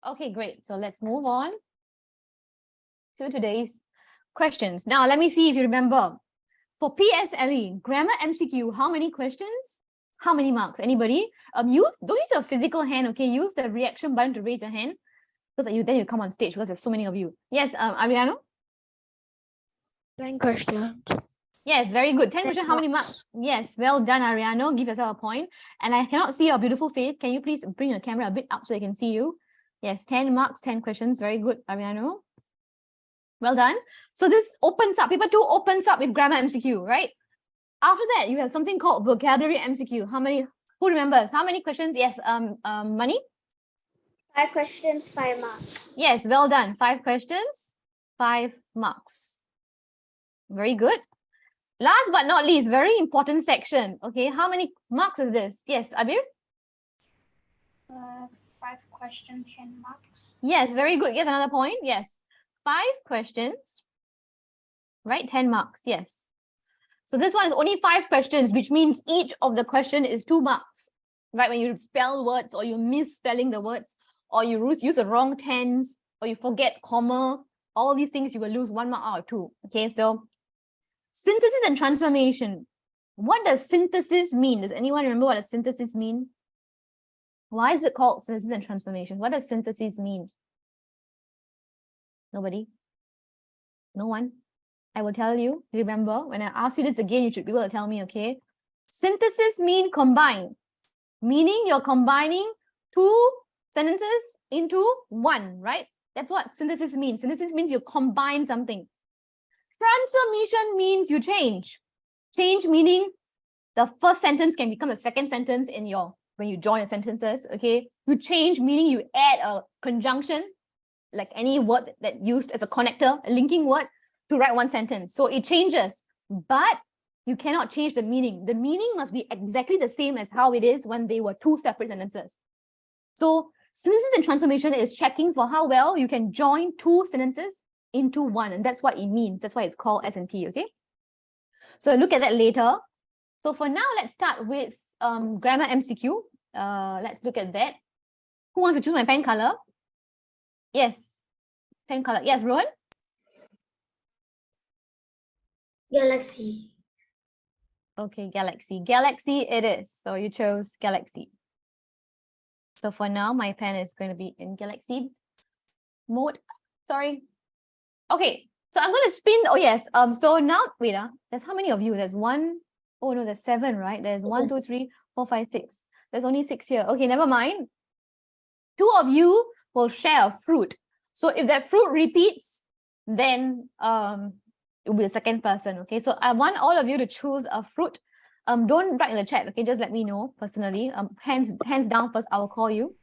Okay, great. So let's move on to today's questions. Now, let me see if you remember. For PSLE, grammar MCQ, how many questions? How many marks? Anybody? Don't use your physical hand, okay? Use the reaction button to raise your hand. Because then you come on stage because there's so many of you. Yes, Ariano? 10 questions. Yes, very good. 10 questions, how many marks? Yes, well done, Ariano. Give yourself a point. And I cannot see your beautiful face. Can you please bring your camera a bit up so I can see you? Yes, 10 marks, 10 questions. Very good, Ariano. Well done. So this opens up, paper 2 opens up with grammar MCQ, right? After that, you have something called vocabulary MCQ. How many, who remembers? How many questions? Yes, Money? 5 questions, 5 marks. Yes, well done. 5 questions, 5 marks. Very good. Last but not least, very important section. Okay, how many marks is this? Yes, Abir? 5 questions, 10 marks. Yes, very good. Yes, another point. Yes. 5 questions, right? 10 marks. Yes. So this one is only 5 questions, which means each of the question is 2 marks, right? When you spell words or you misspelling the words or you use the wrong tense or you forget comma, all these things you will lose 1 mark out of 2. Okay, so synthesis and transformation. What does synthesis mean? Does anyone remember what a synthesis mean? Why is it called synthesis and transformation? What does synthesis mean? Nobody? No one? I will tell you. Remember, when I ask you this again, you should be able to tell me, okay? Synthesis mean combine, meaning you're combining 2 sentences into 1, right? That's what synthesis means. Synthesis means you combine something. Transformation means you change. Change meaning the first sentence can become the second sentence in your, when you join the sentences, okay? You change meaning you add a conjunction, like any word that used as a connector, a linking word to write one sentence. So it changes, but you cannot change the meaning. The meaning must be exactly the same as how it is when they were 2 separate sentences. So synthesis and transformation is checking for how well you can join 2 sentences into 1, and that's what it means. That's why it's called S&T, okay? So look at that later. So for now, let's start with grammar MCQ. Let's look at that. Who wants to choose my pen color? Yes, pen color. Yes, Rohan? Galaxy. Okay, Galaxy. Galaxy it is. So you chose Galaxy. So for now, my pen is going to be in Galaxy mode. Sorry. Okay, so I'm going to spin. Oh, yes. So now, wait, there's how many of you? There's 1. Oh, no, there's 7, right? There's 1, 2, 3, 4, 5, 6. There's only 6 here. Okay, never mind. 2 of you will share a fruit. So if that fruit repeats, then it will be the second person. Okay, so I want all of you to choose a fruit. Don't write in the chat. Okay, just let me know personally. Hands down first. I will call you.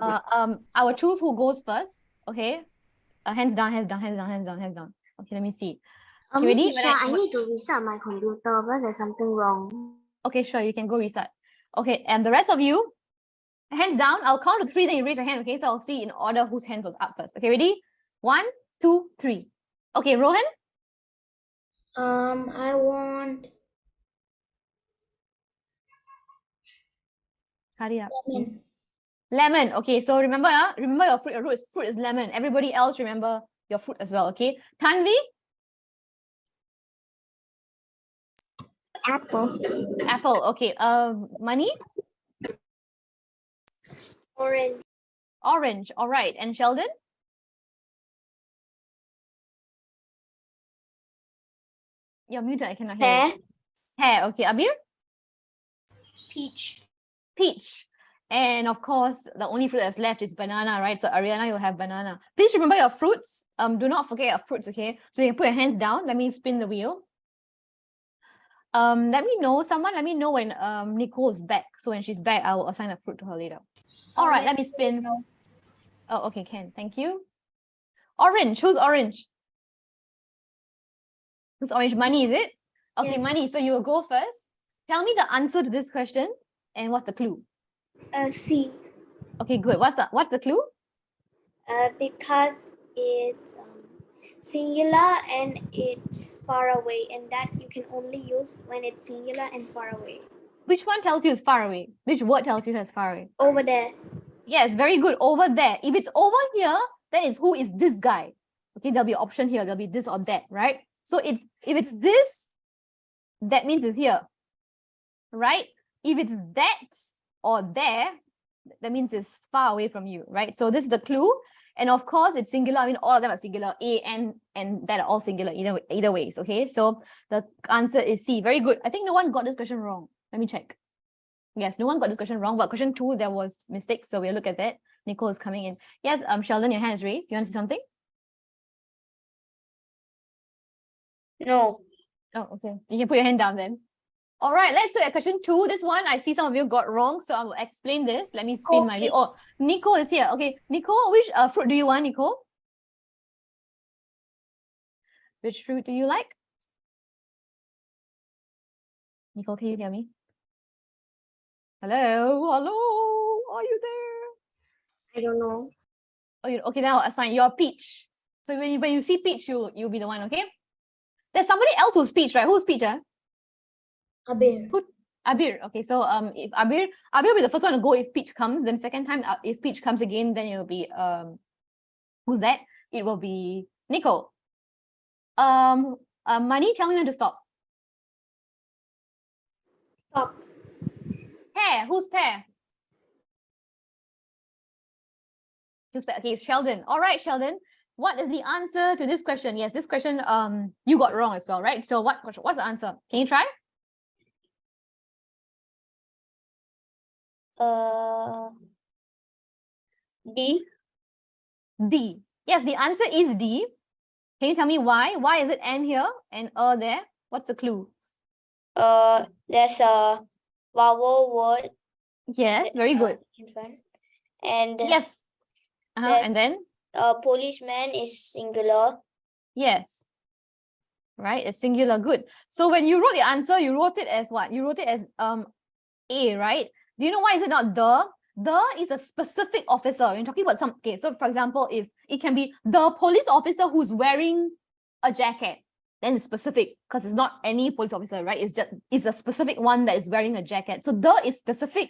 I will choose who goes first. Okay, hands down, hands down, hands down, hands down, hands down. Okay, let me see. Okay, ready? I need to restart my computer because there's something wrong. Okay, sure, you can go restart. Okay, and the rest of you, hands down. I'll count to 3, then you raise your hand. Okay, so I'll see in order whose hand goes up first. Okay, ready? 1, 2, 3. Okay, Rohan. I want Hurry up. lemon. Please. Lemon. Okay, so remember, remember your fruit. Your fruit is lemon. Everybody else remember your fruit as well. Okay, Tanvi. Apple. Apple. Okay. Money. Orange. Orange. All right. And Sheldon. You're muted. I cannot hear. Pear. You. Hair. Okay. Abir. Peach. Peach. And of course, the only fruit that's left is banana, right? So Ariana, you'll have banana. Please remember your fruits. Do not forget your fruits, okay? So you can put your hands down. Let me spin the wheel. Let me know. Someone let me know when Nicole's back. So when she's back, I will assign a fruit to her later. All right, let me spin. Oh, okay, Ken. Thank you. Orange. Who's orange? Who's orange? Money, is it? Okay, Yes. Money. So you will go first. Tell me the answer to this question and what's the clue? C. Okay, good. What's the clue? Because it's singular and it's far away, and that you can only use when it's singular and far away. Which one tells you it's far away? Which word tells you it's far away? Over there. Yes, very good. Over there. If it's over here, then it's who is this guy? Okay, there'll be an option here. There'll be this or that, right? So if it's this, that means it's here, right? If it's that or there, that means it's far away from you, right? So this is the clue. And of course, it's singular. I mean, all of them are singular. A, N, and that are all singular either ways, okay? So the answer is C. Very good. I think no one got this question wrong. Let me check. Yes, no one got this question wrong, but question 2, there was mistakes. So we'll look at that. Nicole is coming in. Yes, Sheldon, your hand is raised. You want to say something? No. Oh, okay. You can put your hand down then. All right, let's look at question 2. This one, I see some of you got wrong, so I will explain this. Let me spin my wheel. Oh, Nicole is here. Okay, Nicole, which fruit do you want, Nicole? Which fruit do you like? Nicole, can you hear me? Hello, hello, are you there? I don't know. Oh, okay, then I'll assign you're peach. So when you see peach, you'll be the one, okay? There's somebody else who's peach, right? Who's peach? Abir. Abir. Okay, so if Abir will be the first one to go if peach comes. Then second time, if peach comes again, then it'll be who's that? It will be Nicole. Money, tell me when to stop. Stop. Pear. Who's pear? Who's pear? Okay, it's Sheldon. All right, Sheldon. What is the answer to this question? Yes, this question you got wrong as well, right? So what's the answer? Can you try? D. D. Yes, the answer is D. Can you tell me why? Why is it N here and there? What's the clue? There's a vowel word. Yes, very good. In front. And yes. And then? Policeman is singular. Yes. Right, it's singular. Good. So when you wrote the answer, you wrote it as what? You wrote it as A, right? Do you know why is it not the? The is a specific officer. You're talking about okay, so for example, if it can be the police officer who's wearing a jacket, then it's specific because it's not any police officer, right? It's a specific one that is wearing a jacket. So the is specific,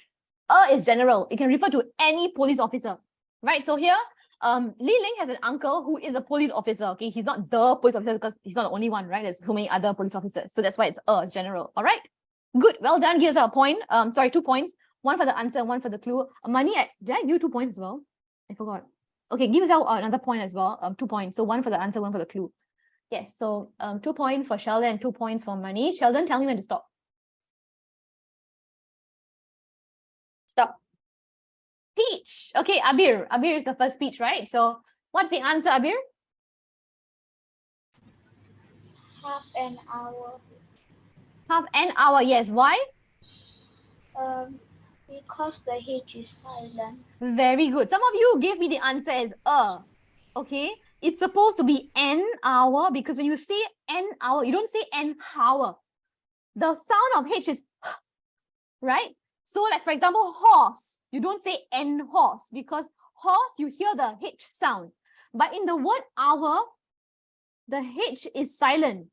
is general. It can refer to any police officer, right? So here, Li Ling has an uncle who is a police officer. Okay, he's not the police officer because he's not the only one, right? There's so many other police officers. So that's why it's general. All right. Good. Well done. Here's our point. Sorry, 2 points. One for the answer, one for the clue. Money, did I give you 2 points as well? I forgot. Okay, give yourself another point as well. 2 points. So one for the answer, one for the clue. Yes. So 2 points for Sheldon and 2 points for Money. Sheldon, tell me when to stop. Stop. Peach. Okay, Abir. Abir is the first peach, right? So what's the answer, Abir? Half an hour. Half an hour. Yes. Why? Because the H is silent. Very good. Some of you gave me the answer as okay. It's supposed to be an hour because when you say an hour, you don't say an hour. The sound of H is right. So like for example, horse, you don't say an horse because horse, you hear the H sound. But in the word hour, the H is silent,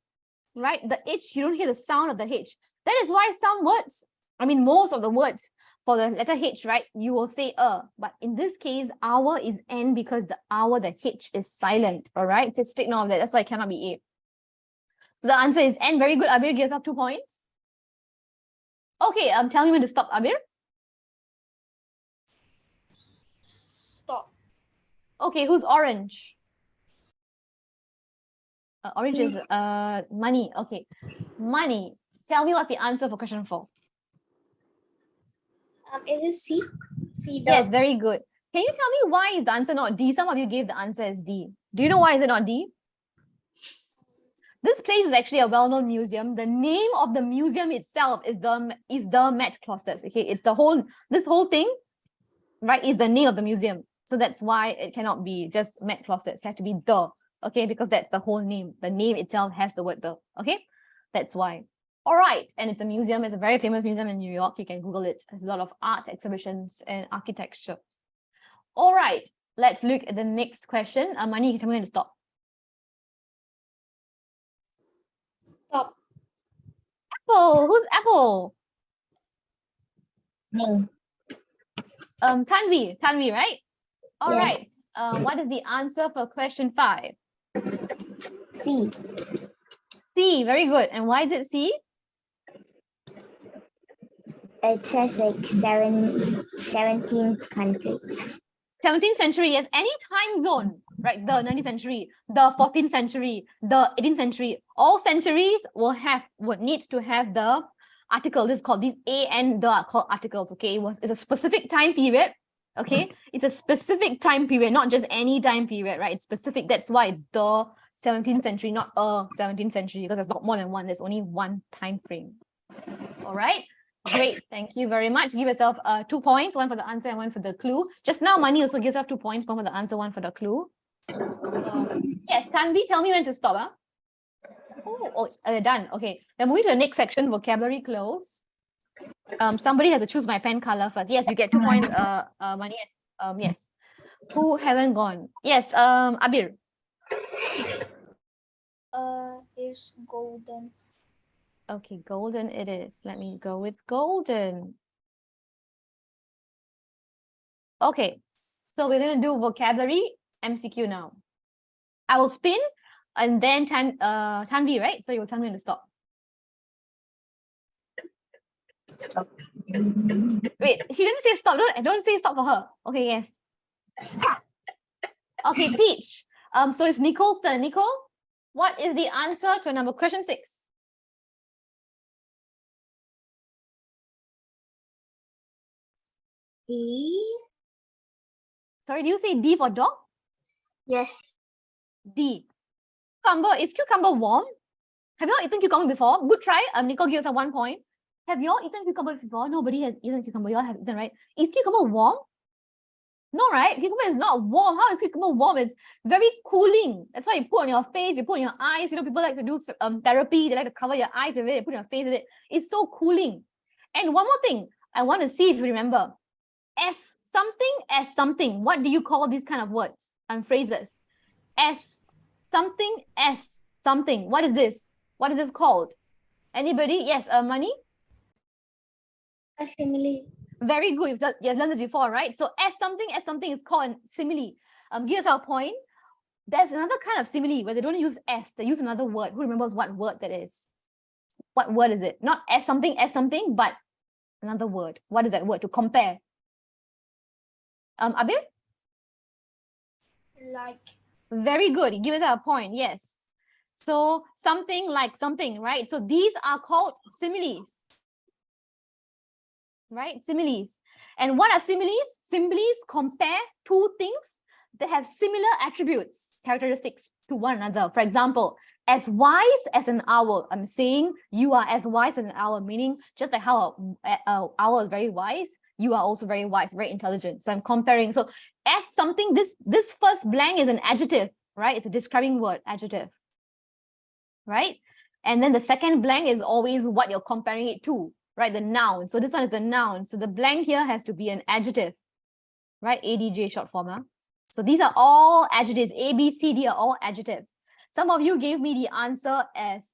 right? The H, you don't hear the sound of the H. That is why some words, I mean, most of the words for the letter H, right, you will say but in this case, hour is N because the hour, the H is silent, all right? Just take note of that. That's why it cannot be A. So the answer is N. Very good. Abir gives up 2 points. Okay, tell me when to stop, Abir. Stop. Okay, who's orange? Orange is Money. Okay, Money. Tell me what's the answer for question 4. Is it C? C. Yes, very good. Can you tell me why is the answer not D? Some of you gave the answer as D. Do you know why is it not D? This place is actually a well-known museum. The name of the museum itself is the Met Cloisters. Okay, it's this whole thing, right, is the name of the museum. So that's why it cannot be just Met Cloisters. It has to be the, okay, because that's the whole name. The name itself has the word the, okay? That's why. All right, and it's a museum. It's a very famous museum in New York. You can Google it. There's a lot of art exhibitions and architecture. All right, let's look at the next question. Money, you can tell me when to stop. Stop. Apple. Who's Apple? No. Tanvi, right? All Yes. right. What is the answer for question 5? C. C, very good. And why is it C? It says like 17th country. 17th century, yes, any time zone, right? The 19th century, the 14th century, the 18th century, all centuries would need to have the article. This is called, these A and the are called articles, okay? It's a specific time period, okay? It's a specific time period, not just any time period, right? It's specific. That's why it's the 17th century, not a 17th century, because there's not more than one. There's only one time frame. All right. Great, thank you very much. Give yourself 2 points, 1 for the answer and 1 for the clue. Just now, Mani also gives us 2 points, 1 for the answer, 1 for the clue. Yes, Tanvi, tell me when to stop. Done. Okay, then moving to the next section, vocabulary close. Somebody has to choose my pen color first. Yes, you get 2 points, Mani. Yes. Who haven't gone? Yes, Abir. Is golden. Okay, golden it is. Let me go with golden. Okay, so we're going to do vocabulary MCQ now. I will spin and then Tanvi, right? So you'll tell me when to stop. Stop. Wait, she didn't say stop. Don't say stop for her. Okay, yes. Stop. Okay, Peach. So it's Nicole's turn. Nicole, what is the answer to question 6? D. Sorry, do you say D for dog? Yes. D. Cucumber. Is cucumber warm? Have you all eaten cucumber before? Good try. Nicole gives us 1 point. Have you all eaten cucumber before? Nobody has eaten cucumber. You all have eaten, right? Is cucumber warm? No, right? Cucumber is not warm. How is cucumber warm? It's very cooling. That's why you put on your face, you put on your eyes. You know, people like to do therapy. They like to cover your eyes with it. They put your face with it. It's so cooling. And one more thing, I want to see if you remember. As something. What do you call these kind of words and phrases? As something. What is this? What is this called? Anybody? Yes, Mani? A simile. Very good. You've learned this before, right? So as something is called a simile. Here's our point. There's another kind of simile where they don't use S, they use another word. Who remembers what word that is? What word is it? Not as something, but another word. What is that word? To compare. Abir? Like. Very good. Give us a point. Yes. So something like something, right? So these are called similes. Right? Similes. And what are similes? Similes compare two things that have similar attributes, characteristics to one another. For example, as wise as an owl. I'm saying you are as wise as an owl, meaning just like how an owl is very wise, you are also very wise, very intelligent. So I'm comparing. So as something, this first blank is an adjective, right? It's a describing word, adjective, right? And then the second blank is always what you're comparing it to, right? The noun. So this one is the noun. So the blank here has to be an adjective, right? ADJ short form. So these are all adjectives. A, B, C, D are all adjectives. Some of you gave me the answer as,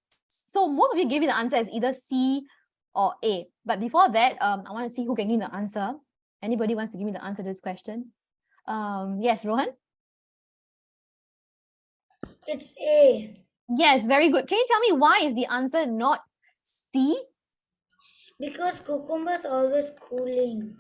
so most of you gave me the answer as either C or A. But before that, I want to see who can give me the answer. Anybody wants to give me the answer to this question? Yes, Rohan? It's A. Yes, very good. Can you tell me why is the answer not C? Because cucumber is always cooling.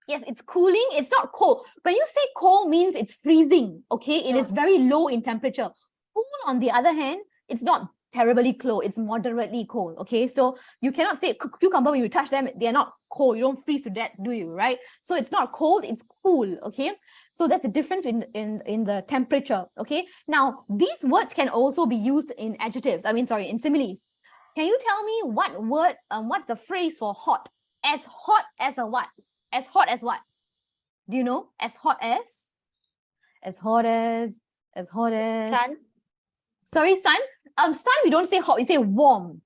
Yes, it's cooling. It's not cold. When you say cold means it's freezing, okay? It is very low in temperature. Cool, on the other hand, it's not terribly cold. It's moderately cold, okay? So you cannot say cucumber when you touch them, they are not cold. You don't freeze to death, do you, right? So it's not cold, it's cool, okay? So that's the difference in the temperature, okay? Now, these words can also be used in adjectives. In similes. Can you tell me what word, what's the phrase for hot? As hot as a what? As hot as what? Do you know? As hot as? As hot as? Sun. Sorry, sun? Sun, we don't say hot, we say warm.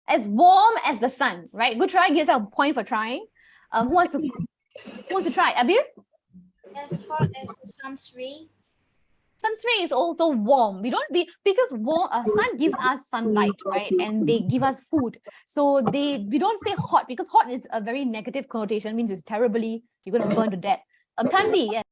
As warm as the sun, right? Good try, gives us a point for trying. Who wants to try? Abir? As hot as the sun's ray. Sun's ray is also warm. Because sun gives us sunlight, right? And they give us food. So we don't say hot, because hot is a very negative connotation, means it's terribly, you're going to burn to death. Thandi, yes.